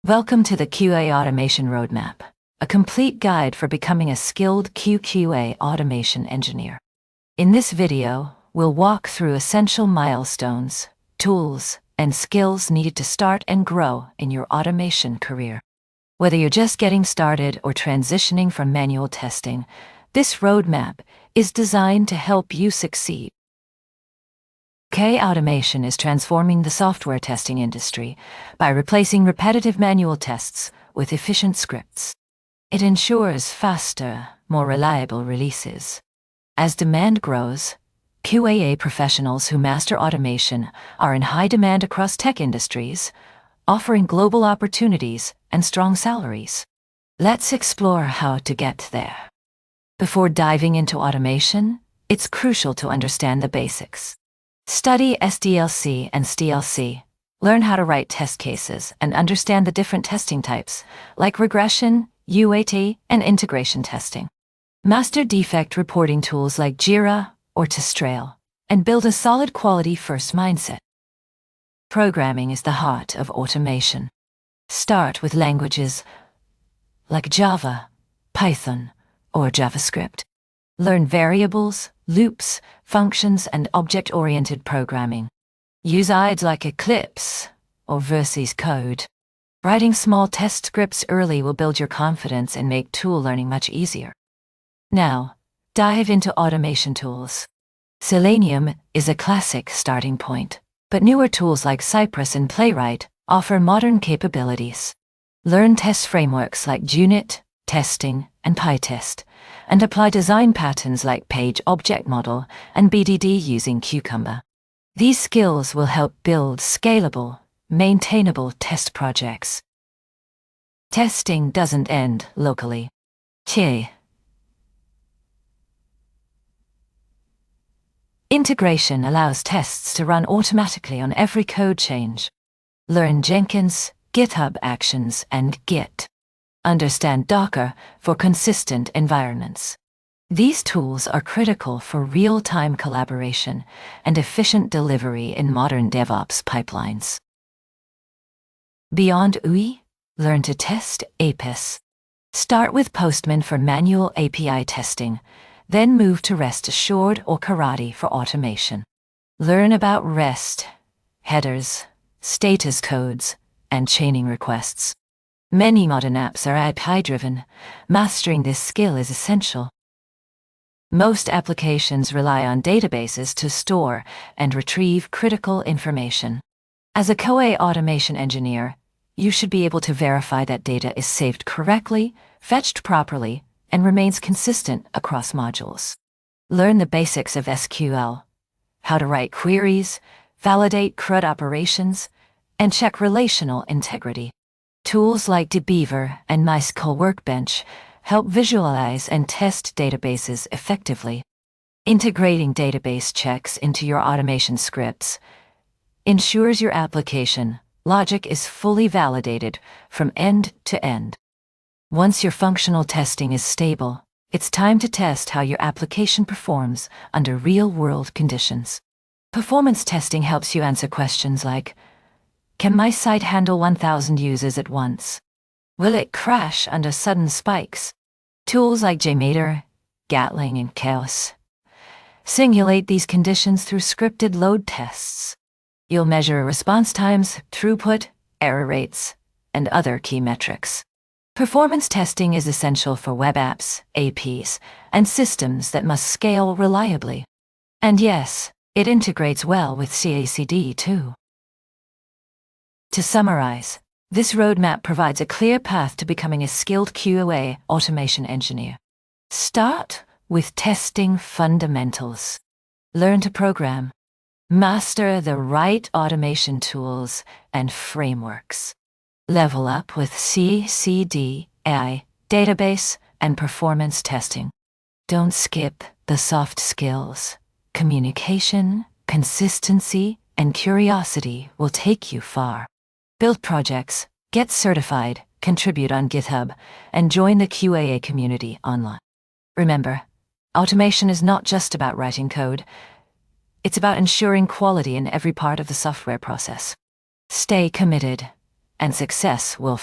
Welcome to the QA Automation Roadmap, a complete guide for becoming a skilled QA automation engineer. In this video, we'll walk through essential milestones, tools, and skills needed to start and grow in your automation career. Whether you're just getting started or transitioning from manual testing, this roadmap is designed to help you succeed. QA automation is transforming the software testing industry by replacing repetitive manual tests with efficient scripts. It ensures faster, more reliable releases. As demand grows, QA professionals who master automation are in high demand across tech industries, offering global opportunities and strong salaries. Let's explore how to get there. Before diving into automation, it's crucial to understand the basics. Study SDLC and STLC. Learn how to write test cases and understand the different testing types, like regression, UAT, and integration testing. Master defect reporting tools like Jira or TestNG, and build a solid quality-first mindset. Programming is the heart of automation. Start with languages like Java, Python, or JavaScript. Learn variables, loops, functions, and object-oriented programming. Use IDEs like Eclipse or VS Code. Writing small test scripts early will build your confidence and make tool learning much easier. Now, dive into automation tools. Selenium is a classic starting point, but newer tools like Cypress and Playwright offer modern capabilities. Learn test frameworks like JUnit, TestNG, and PyTest, and apply design patterns like Page Object Model and BDD using Cucumber. These skills will help build scalable, maintainable test projects. Testing doesn't end locally. Integration allows tests to run automatically on every code change. Learn Jenkins, GitHub Actions, and Git. Understand Docker for consistent environments. These tools are critical for real-time collaboration and efficient delivery in modern DevOps pipelines. Beyond UI, learn to test Appium. Start with Postman for manual API testing, then move to REST Assured or Karate for automation. Learn about REST, headers, status codes, and chaining requests. Many modern apps are API-driven. Mastering this skill is essential. Most applications rely on databases to store and retrieve critical information. As a QA automation engineer, you should be able to verify that data is saved correctly, fetched properly, and remains consistent across modules. Learn the basics of SQL, how to write queries, validate CRUD operations, and check relational integrity. Tools like dbeaver and MySQL Workbench help visualize and test databases effectively. Integrating database checks into your automation scripts ensures your application logic is fully validated from end to end. Once your functional testing is stable, it's time to test how your application performs under real-world conditions. Performance testing helps you answer questions like, can my site handle 1,000 users at once? Will it crash under sudden spikes? Tools like JMeter, Gatling, and Chaos simulate these conditions through scripted load tests. You'll measure response times, throughput, error rates, and other key metrics. Performance testing is essential for web apps, APIs, and systems that must scale reliably. And yes, it integrates well with CI/CD too. To summarize, this roadmap provides a clear path to becoming a skilled QA automation engineer. Start with testing fundamentals. Learn to program. Master the right automation tools and frameworks. Level up with CI/CD, AI, database, and performance testing. Don't skip the soft skills. Communication, consistency, and curiosity will take you far. Build projects, get certified, contribute on GitHub, and join the QA community online. Remember, automation is not just about writing code. It's about ensuring quality in every part of the software process. Stay committed, and success will